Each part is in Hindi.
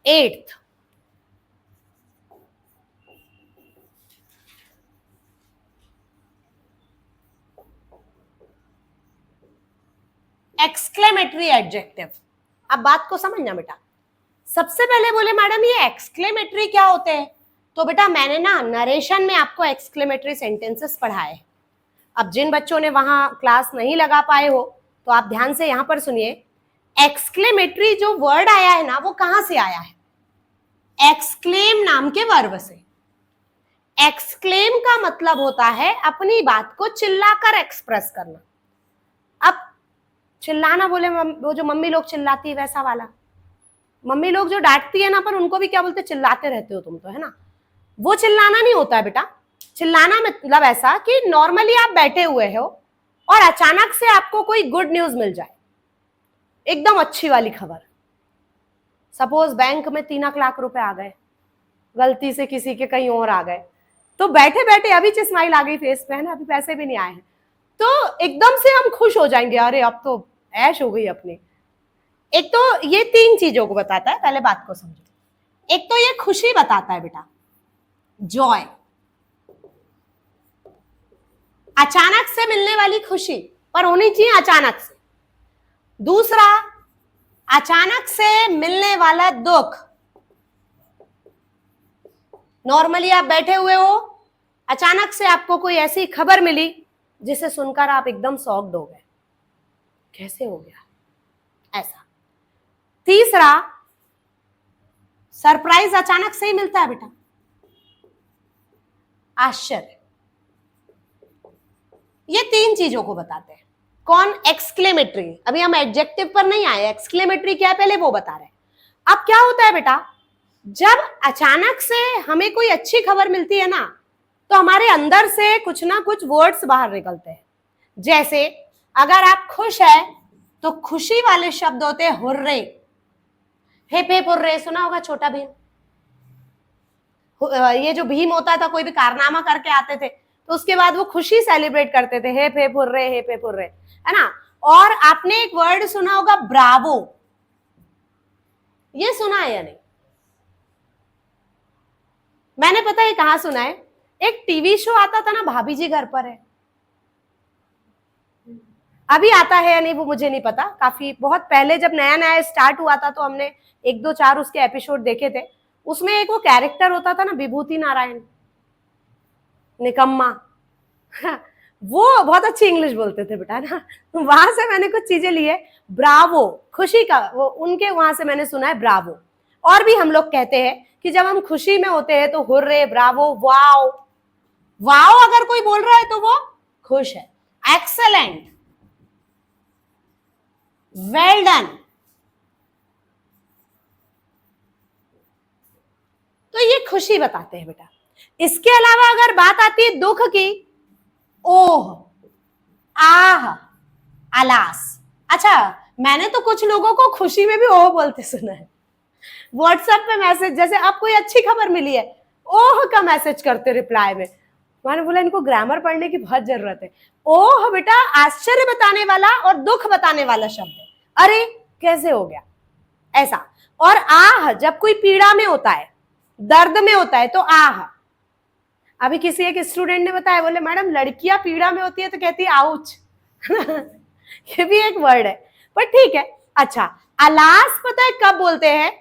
8th, exclamatory adjective. अब बात को समझना बेटा, सबसे पहले बोले मैडम ये एक्सक्लेमेटरी क्या होते हैं, तो बेटा मैंने ना नरेशन में आपको एक्सक्लेमेटरी सेंटेंसेस पढ़ाए। अब जिन बच्चों ने वहां क्लास नहीं लगा पाए हो तो आप ध्यान से यहां पर सुनिए। एक्सक्लेमेटरी जो वर्ड आया है ना वो कहां से आया है, एक्सक्लेम नाम के वर्ब से। एक्सक्लेम का मतलब होता है अपनी बात को चिल्लाकर एक्सप्रेस करना। अब चिल्लाना बोले वो जो मम्मी लोग चिल्लाती है वैसा वाला, मम्मी लोग जो डांटती है ना पर उनको भी क्या बोलते, चिल्लाते रहते हो तुम तो, है ना, वो चिल्लाना नहीं होता है बेटा। चिल्लाना मतलब ऐसा कि नॉर्मली आप बैठे हुए हो और अचानक से आपको कोई गुड न्यूज मिल जाए, एकदम अच्छी वाली खबर। सपोज बैंक में 3 लाख रुपए आ गए, गलती से किसी के कहीं और आ गए, तो बैठे बैठे अभी स्माइल आ गई फेस पे, है ना, अभी पैसे भी नहीं आए हैं, तो एकदम से हम खुश हो जाएंगे, अरे अब तो ऐश हो गई अपनी। एक तो ये 3 चीजों को बताता है, पहले बात को समझो। एक तो ये खुशी बताता है बेटा, जॉय, अचानक से मिलने वाली खुशी, पर होनी चाहिए अचानक से। दूसरा, अचानक से मिलने वाला दुख, नॉर्मली आप बैठे हुए हो, अचानक से आपको कोई ऐसी खबर मिली जिसे सुनकर आप एकदम शॉक्ड हो गए, कैसे हो गया ऐसा। तीसरा, सरप्राइज अचानक से ही मिलता है बेटा, आश्चर्य। ये 3 चीजों को बताते हैं कौन, एक्सक्लेमेटरी। अभी हम एडजेक्टिव पर नहीं आए, एक्सक्लेमेटरी क्या है पहले वो बता रहे हैं। अब क्या होता है बेटा, जब अचानक से हमें कोई अच्छी खबर मिलती है ना तो हमारे अंदर से कुछ ना कुछ वर्ड्स बाहर निकलते हैं। जैसे अगर आप खुश है तो खुशी वाले शब्द होते हैं हुर्रे, हिप हिप हुर्रे, सुना होगा छोटा भीम। ये जो भीम होता था कोई भी कारनामा करके आते थे तो उसके बाद वो खुशी सेलिब्रेट करते थे, hip hip hurray, hip hip hurray, है ना। और आपने एक वर्ड सुना होगा ब्रावो, ये सुना है या नहीं, मैंने पता है कहां सुना है, एक टीवी शो आता था ना भाभी जी घर पर है, अभी आता है या नहीं वो मुझे नहीं पता, काफी बहुत पहले जब नया नया स्टार्ट हुआ था तो हमने 1 2 4 उसके एपिसोड देखे थे। उसमें एक वो कैरेक्टर होता था ना विभूति नारायण, निकम्मा, वो बहुत अच्छी इंग्लिश बोलते थे बेटा ना, वहां से मैंने कुछ चीजें ली है। ब्रावो खुशी का, वो उनके वहां से मैंने सुना है ब्रावो। और भी हम लोग कहते हैं कि जब हम खुशी में होते हैं तो हुर्रे, ब्रावो, वाओ। वाओ अगर कोई बोल रहा है तो वो खुश है, एक्सेलेंट, वेल डन। तो ये खुशी बताते हैं बेटा। इसके अलावा अगर बात आती है दुख की, ओह, आह, अलास। अच्छा, मैंने तो कुछ लोगों को खुशी में भी ओह बोलते सुना है। व्हाट्सएप पे मैसेज, जैसे अब कोई अच्छी खबर मिली है, ओह का मैसेज करते रिप्लाई में। मैंने बोला इनको ग्रामर पढ़ने की बहुत जरूरत है। ओह बेटा आश्चर्य बताने वाला और दुख बताने वाला शब्द है, अरे कैसे हो गया ऐसा। और आह जब कोई पीड़ा में होता है, दर्द में होता है तो आह। अभी किसी एक स्टूडेंट ने बताया, बोले मैडम लड़कियां पीड़ा में होती है तो कहती है आउच, ये भी एक वर्ड है पर ठीक है। अच्छा, अलास पता है कब बोलते हैं,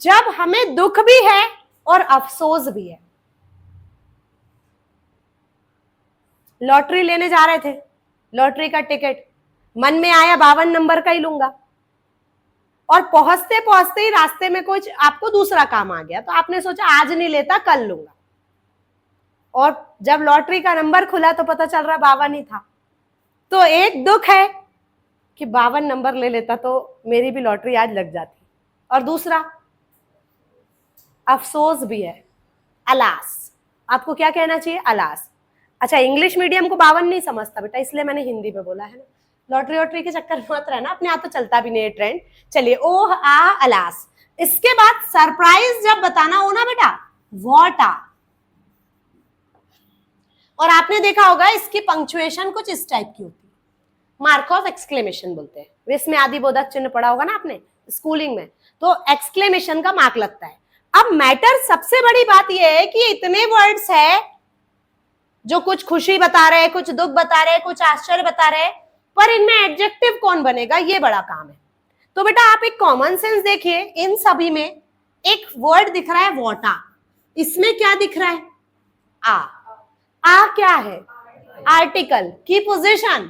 जब हमें दुख भी है और अफसोस भी है। लॉटरी लेने जा रहे थे, लॉटरी का टिकट मन में आया 52 नंबर का ही लूंगा, और पहुंचते पहुंचते ही रास्ते में कुछ आपको दूसरा काम आ गया तो आपने सोचा आज नहीं लेता कल लूंगा, और जब लॉटरी का नंबर खुला तो पता चल रहा 52 ही था। तो एक दुख है कि 52 नंबर ले लेता तो मेरी भी लॉटरी आज लग जाती, और दूसरा अफसोस भी है, अलास। आपको क्या कहना चाहिए, अलास। अच्छा, इंग्लिश मीडियम को 52 नहीं समझता बेटा, इसलिए मैंने हिंदी में बोला है ना, लॉटरी वॉटरी के चक्कर में मत रहना, अपने आप तो चलता भी नहीं है ट्रेंड। चलिए, ओह, आ, अलास। इसके बाद सरप्राइज जब बताना हो ना बेटा, व्हाट आ। और आपने देखा होगा इसकी पंक्चुएशन कुछ इस टाइप की होती है, मार्क ऑफ एक्सक्लेमेशन बोलते हैं, इसमें आदि बोधक चिन्ह पढ़ा होगा ना आपने, स्कूलिंग में, तो एक्सक्लेमेशन का मार्क लगता है। अब मैटर सबसे बड़ी बात यह है कि इतने वर्ड्स है जो कुछ खुशी बता रहे हैं, कुछ दुख बता रहे हैं, कुछ आश्चर्य बता रहे हैं, पर इनमें एडजेक्टिव कौन बनेगा, ये बड़ा काम है। तो बेटा आप एक कॉमन सेंस देखिए, इन सभी में एक वर्ड दिख रहा है वाटर, इसमें क्या दिख रहा है, आ क्या है, आर्टिकल की पोजीशन,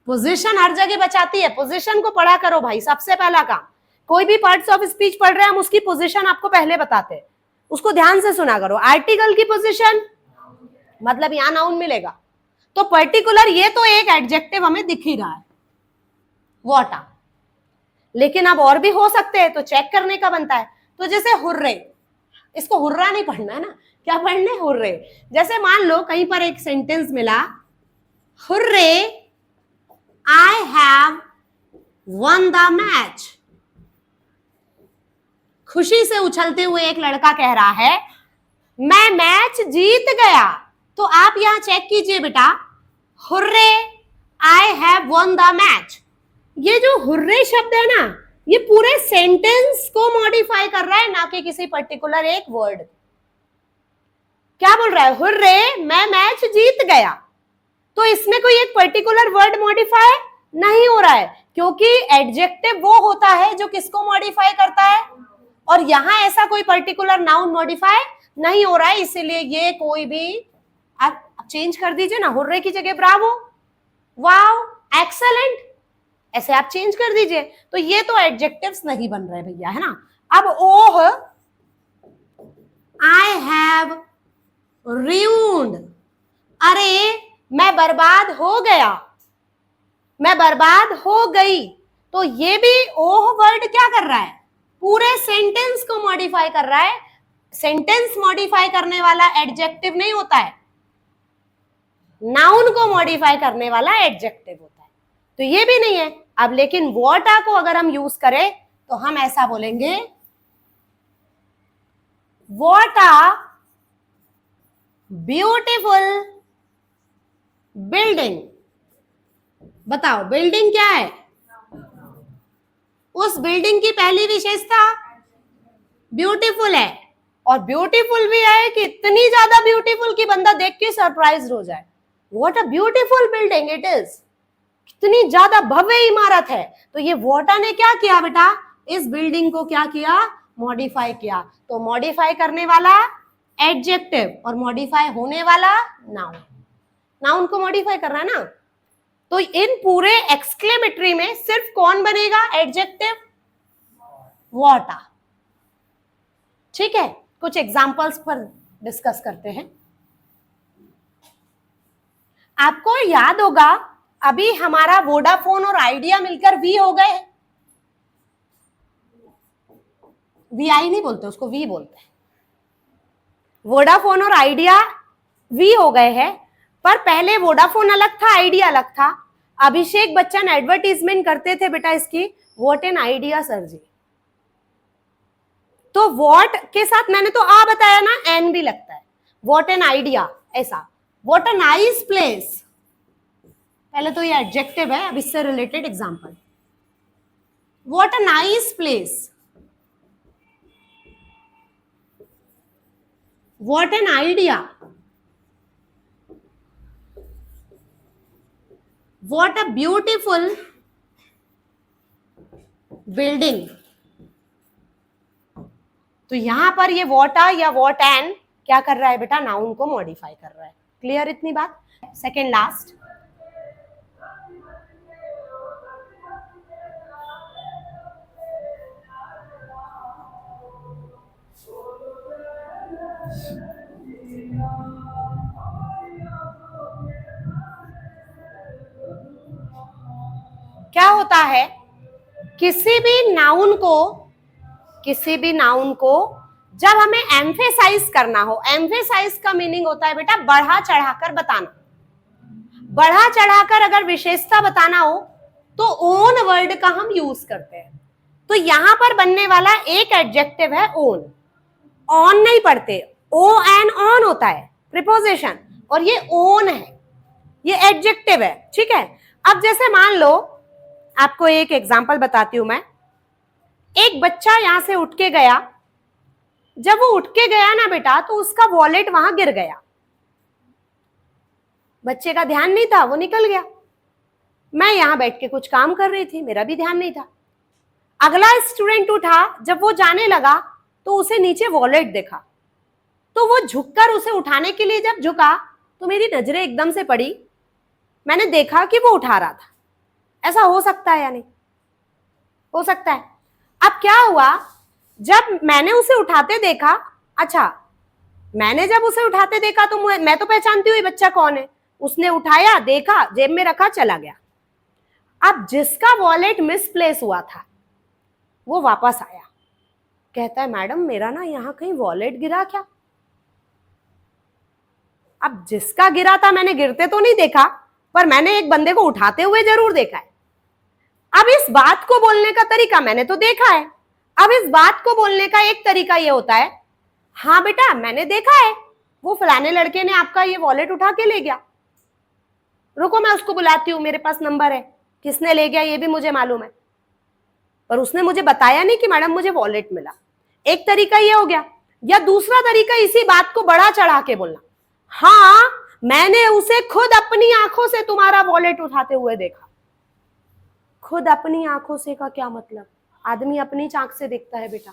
पोजीशन हर जगह बचाती है, पोजीशन को पढ़ा करो भाई, सबसे पहला काम। कोई भी पार्ट्स ऑफ स्पीच पढ़ रहे हैं हम उसकी पोजीशन आपको पहले बताते हैं, उसको ध्यान से सुना करो। आर्टिकल की पोजीशन मतलब यहां नाउन मिलेगा, तो पर्टिकुलर ये तो एक एडजेक्टिव हमें दिख ही रहा है वाटर, लेकिन अब और भी हो सकते हैं, तो चेक करने का बनता है। तो जैसे हुर्रे, इसको हुर्रा नहीं पढ़ना है ना, क्या पढ़ना है, हुर्रे। जैसे मान लो कहीं पर एक सेंटेंस मिला, hurray I have one the match, खुशी से उछलते हुए एक लड़का कह रहा है मैं मैच जीत गया। तो आप यहां चेक कीजिए बेटा, hurray I have one the match, ये जो हुर्रे शब्द है ना, ये पूरे सेंटेंस को मॉडिफाई कर रहा है, ना कि किसी पर्टिकुलर एक वर्ड। क्या बोल रहा है, हुर्रे मैं मैच जीत गया, तो इसमें कोई एक पर्टिकुलर वर्ड मॉडिफाई नहीं हो रहा है, क्योंकि एडजेक्टिव वो होता है जो किसको मॉडिफाई करता है, और यहां ऐसा कोई पर्टिकुलर नाउन मॉडिफाई नहीं हो रहा है, इसीलिए ये कोई भी आप चेंज कर दीजिए ना, हुर्रे की जगह ब्रावो, वाओ, एक्सेलेंट, ऐसे आप चेंज कर दीजिए, तो ये तो एडजेक्टिव्स नहीं बन रहे भैया, है ना। अब ओह आई हैव ruined, अरे मैं बर्बाद हो गया, मैं बर्बाद हो गई, तो ये भी ओह वर्ड क्या कर रहा है, पूरे सेंटेंस को मॉडिफाई कर रहा है। सेंटेंस मॉडिफाई करने वाला एडजेक्टिव नहीं होता है, नाउन को मॉडिफाई करने वाला एडजेक्टिव होता है, तो ये भी नहीं है। अब लेकिन वाटर को अगर हम यूज करें तो हम ऐसा बोलेंगे, वाटर ब्यूटीफुल बिल्डिंग। बताओ बिल्डिंग क्या है, उस बिल्डिंग की पहली विशेषता ब्यूटीफुल है, और ब्यूटीफुल भी है कि इतनी ज्यादा ब्यूटीफुल कि बंदा देख के सरप्राइज हो जाए। What a beautiful building it is, कितनी ज्यादा भव्य इमारत है। तो ये वाटर ने क्या किया बेटा, इस बिल्डिंग को क्या किया, मॉडिफाई किया। तो मॉडिफाई करने वाला एडजेक्टिव और मॉडिफाई होने वाला नाउन, नाउन को मॉडिफाई कर रहा है ना। तो इन पूरे एक्सक्लेमेटरी में सिर्फ कौन बनेगा, एडजेक्टिव, वाटर। ठीक है, कुछ एग्जांपल्स पर डिस्कस करते हैं। आपको याद होगा अभी हमारा वोडाफोन और आइडिया मिलकर वी हो गए, वीआई नहीं बोलते उसको, वी बोलते हैं। वोडाफोन और आइडिया वी हो गए हैं, पर पहले वोडाफोन अलग था, आइडिया अलग था। अभिषेक बच्चन एडवर्टीजमेंट करते थे बेटा इसकी, व्हाट एन आइडिया सर जी। तो व्हाट के साथ मैंने तो आ बताया ना, एन भी लगता है, व्हाट एन आइडिया, ऐसा। व्हाट अ नाइस प्लेस, पहले तो ये एडजेक्टिव है, अब इससे related example, what a nice place, what an idea, what a beautiful building. तो यहां पर ये वाटर या व्हाट एन क्या कर रहा है बेटा, नाउन को मॉडिफाई कर रहा है। क्लियर इतनी बात। सेकेंड लास्ट, क्या होता है, किसी भी नाउन को जब हमें एम्फेसाइज करना हो, एम्फेसाइज का मीनिंग होता है बेटा बढ़ा चढ़ाकर बताना। बढ़ा चढ़ाकर अगर विशेषता बताना हो तो ओन वर्ड का हम यूज करते हैं। तो यहां पर बनने वाला एक एडजेक्टिव है ओन, ऑन नहीं पढ़ते, ओ एन ऑन होता है प्रीपोजिशन, और ये ओन है, ये एडजेक्टिव है। ठीक है, अब जैसे मान लो आपको एक एग्जांपल बताती हूं मैं। एक बच्चा यहां से उठ के गया, जब वो उठ के गया ना बेटा, तो उसका वॉलेट वहां गिर गया। बच्चे का ध्यान नहीं था, वो निकल गया। मैं यहां बैठ के कुछ काम कर रही थी, मेरा भी ध्यान नहीं था। अगला स्टूडेंट उठा, जब वो जाने लगा तो उसे नीचे वॉलेट देखा, तो वो झुककर उसे उठाने के लिए जब झुका तो मेरी नजरें एकदम से पड़ी, मैंने देखा कि वो उठा रहा था। ऐसा हो सकता है या नहीं? हो सकता है। अब क्या हुआ, जब मैंने उसे उठाते देखा, अच्छा मैंने जब उसे उठाते देखा तो मैं तो पहचानती हूँ ये बच्चा कौन है। उसने उठाया, देखा, जेब में रखा, चला गया। अब जिसका वॉलेट मिसप्लेस हुआ था वो वापस आया, कहता है मैडम मेरा ना यहाँ कहीं वॉलेट गिरा क्या? अब जिसका गिरा था, मैंने गिरते तो नहीं देखा, पर मैंने एक बंदे को उठाते हुए जरूर देखा है। अब इस बात को बोलने का तरीका मैंने तो देखा है। अब इस बात को बोलने का एक तरीका ये होता है, हाँ बेटा मैंने देखा है, वो फलाने लड़के ने आपका ये वॉलेट उठा के ले गया। रुको मैं उसको बुलाती हूँ, मेरे पास नंबर है, किसने ले गया ये भी मुझे मालूम है, पर उसने मुझे बताया नहीं कि मैडम मुझे वॉलेट मिला। एक तरीका ये हो गया। या दूसरा तरीका इसी बात को बड़ा चढ़ा के बोलना, हाँ मैंने उसे खुद अपनी आंखों से तुम्हारा वॉलेट उठाते हुए देखा। खुद अपनी आंखों से का क्या मतलब? आदमी अपनी आंख से देखता है बेटा,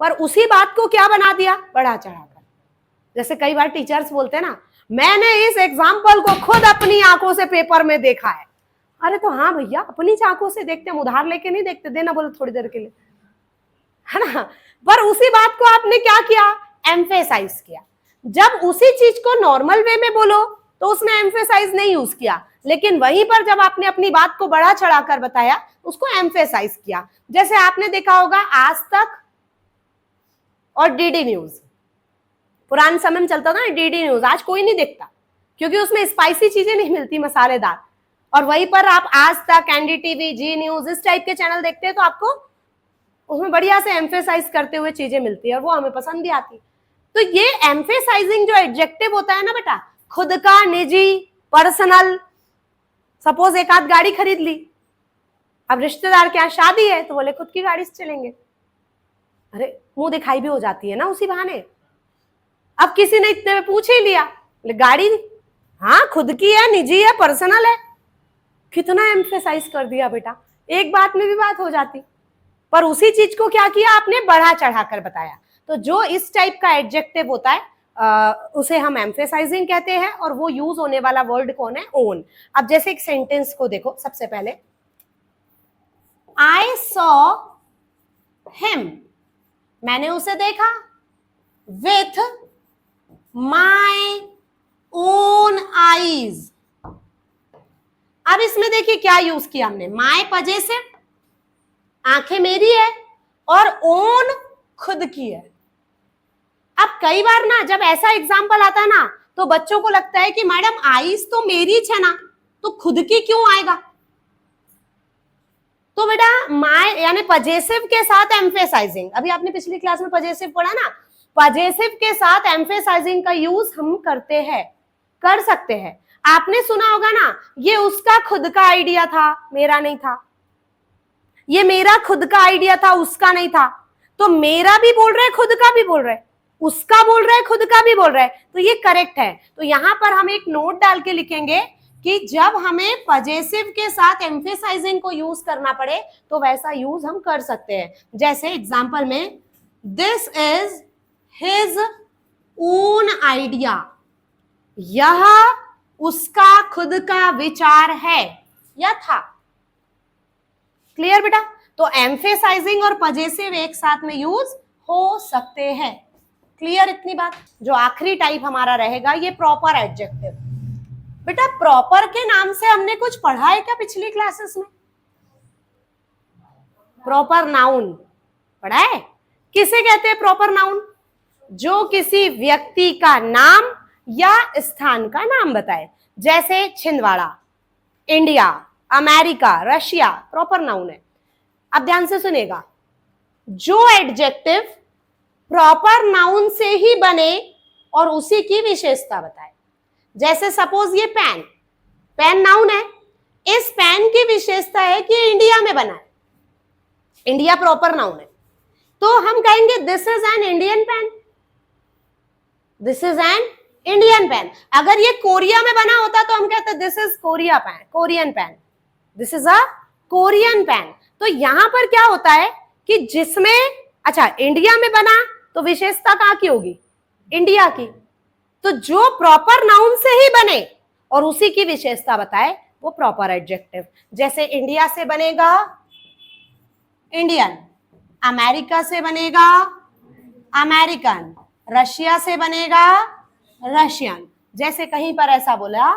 पर उसी बात को क्या बना दिया, बड़ा चढ़ाकर। जैसे कई बार टीचर्स बोलते हैं ना, मैंने इस एग्जाम्पल को खुद अपनी आंखों से पेपर में देखा है। अरे तो हाँ भैया, अपनी आंखों से देखते हैं, उधार लेके नहीं देखते, देना बोलो थोड़ी देर के लिए, है ना। पर उसी बात को आपने क्या किया, एम्फेसाइज किया। जब उसी चीज को नॉर्मल वे में बोलो तो उसमें एम्फेसाइज नहीं यूज किया, लेकिन वहीं पर जब आपने अपनी बात को बड़ा चढ़ाकर बताया उसको एम्फेसाइज किया। जैसे आपने देखा होगा आज तक और डीडी न्यूज, पुराने समय में चलता था ना डीडी न्यूज, आज कोई नहीं देखता क्योंकि उसमें स्पाइसी चीजें नहीं मिलती, मसालेदार। और वहीं पर आप आज तक, एनडीटीवी, जी न्यूज, इस टाइप के चैनल देखते हैं तो आपको उसमें बढ़िया से एम्फेसाइज करते हुए चीजें मिलती है और वो हमें पसंद भी आती। तो ये एम्फेसाइजिंग जो एडजेक्टिव होता है ना बेटा, खुद का, निजी, पर्सनल। सपोज एक आध गाड़ी खरीद ली, अब रिश्तेदार के यहाँ शादी है तो बोले खुद की गाड़ी से चलेंगे, अरे मुंह दिखाई भी हो जाती है ना उसी बहाने। अब किसी ने इतने में पूछ ही लिया, गाड़ी हाँ खुद की है, निजी है, पर्सनल है, कितना एम्फेसाइज कर दिया बेटा, एक बात में भी बात हो जाती। पर उसी चीज को क्या किया आपने, बढ़ा चढ़ाकर बताया। तो जो इस टाइप का एडजेक्टिव होता है उसे हम एम्फेसाइजिंग कहते हैं, और वो यूज होने वाला वर्ड कौन है, ओन। अब जैसे एक सेंटेंस को देखो, सबसे पहले आई सॉ हिम, मैंने उसे देखा, विथ माई ओन आईज। अब इसमें देखिए क्या यूज किया हमने, माई पजेसिव, आंखें मेरी है, और ओन खुद की है। अब कई बार ना जब ऐसा एग्जाम्पल आता है ना तो बच्चों को लगता है कि मैडम आईज तो मेरी है ना, तो खुद की क्यों आएगा। तो बेटा माय यानी पजेसिव के साथ एम्फेसाइजिंग, अभी आपने पिछली क्लास में पजेसिव पढ़ा ना, पजेसिव के साथ एम्फेसाइजिंग का यूज हम करते हैं, कर सकते हैं। आपने सुना होगा ना, ये उसका खुद का आइडिया था, मेरा नहीं था, ये मेरा खुद का आइडिया था, उसका नहीं था। तो मेरा भी बोल रहे, खुद का भी बोल रहे, उसका बोल रहे, खुद का भी बोल रहे, तो ये करेक्ट है। तो यहां पर हम एक नोट डाल के लिखेंगे कि जब हमें पजेसिव के साथ एम्फेसाइजिंग को यूज करना पड़े तो वैसा यूज हम कर सकते हैं। जैसे एग्जांपल में, this is his own idea, यह उसका खुद का विचार है या था। क्लियर बेटा। तो एम्फेसाइजिंग और पजेसिव एक साथ में यूज हो सकते हैं। क्लियर इतनी बात। जो आखिरी टाइप हमारा रहेगा ये प्रॉपर एडजेक्टिव। बेटा प्रॉपर के नाम से हमने कुछ पढ़ा है क्या पिछली क्लासेस में? प्रॉपर नाउन पढ़ा है? किसे कहते हैं प्रॉपर नाउन? जो किसी व्यक्ति का नाम या स्थान का नाम बताए, जैसे Chhindwara, India, America, Russia, proper noun है। अब ध्यान से सुनेगा, जो एडजेक्टिव प्रॉपर नाउन से ही बने और उसी की विशेषता बताए, जैसे सपोज ये पेन, पेन नाउन है, इस पेन की विशेषता है कि इंडिया में बना है, इंडिया प्रॉपर नाउन है, तो हम कहेंगे this is an Indian pen, this is an Indian pen. अगर ये कोरिया में बना होता तो हम कहते this is Korea pen, Korean pen, this is a Korean pen. तो यहां पर क्या होता है कि जिसमें, अच्छा इंडिया में बना तो विशेषता कहां की होगी, इंडिया की, तो जो प्रॉपर नाउन से ही बने और उसी की विशेषता बताए वो प्रॉपर एडजेक्टिव। जैसे इंडिया से बनेगा इंडियन, अमेरिका से बनेगा अमेरिकन, रशिया से बनेगा रशियन। जैसे कहीं पर ऐसा बोला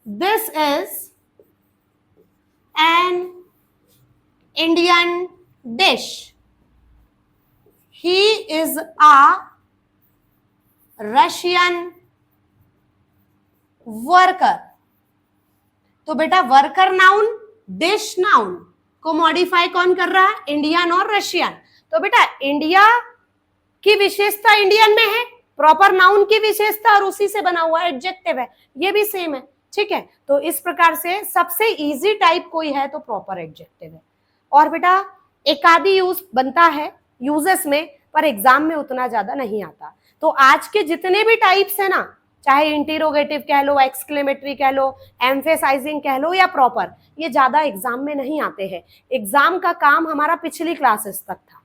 this is an Indian dish, he is a Russian worker. तो बेटा वर्कर नाउन, डिश नाउन को मॉडिफाई कौन कर रहा है, इंडियन और रशियन। तो बेटा इंडिया की विशेषता इंडियन में है, प्रॉपर नाउन की विशेषता और उसी से बना हुआ एडजेक्टिव है, ये भी सेम है, ठीक है। तो इस प्रकार से सबसे इजी टाइप कोई है तो प्रॉपर एडजेक्टिव है। और बेटा एक आदि यूज बनता है यूजेस में, पर एग्जाम में उतना ज्यादा नहीं आता। तो आज के जितने भी टाइप्स है ना, चाहे इंटेरोगेटिव कह लो, एक्सक्लेमेटरी कह लो, एम्फेसाइजिंग कह लो या प्रॉपर, ये ज्यादा एग्जाम में नहीं आते हैं। एग्जाम का काम हमारा पिछली क्लासेस तक था,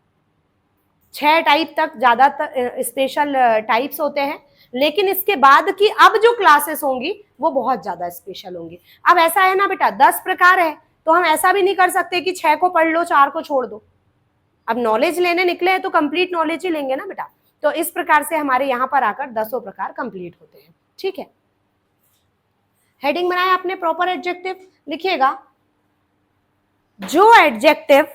6 टाइप तक ज्यादातर स्पेशल टाइप्स होते हैं, लेकिन इसके बाद की अब जो क्लासेस होंगी वो बहुत ज्यादा स्पेशल होंगी। अब ऐसा है ना बेटा 10 प्रकार है, तो हम ऐसा भी नहीं कर सकते कि 6 को पढ़ लो 4 को छोड़ दो। अब नॉलेज लेने निकले हैं तो कंप्लीट नॉलेज ही लेंगे ना बेटा। तो इस प्रकार से हमारे यहाँ पर आकर 10 प्रकार कंप्लीट होते हैं, ठीक है। हेडिंग बनाया आपने प्रॉपर एडजेक्टिव, लिखिएगा जो एडजेक्टिव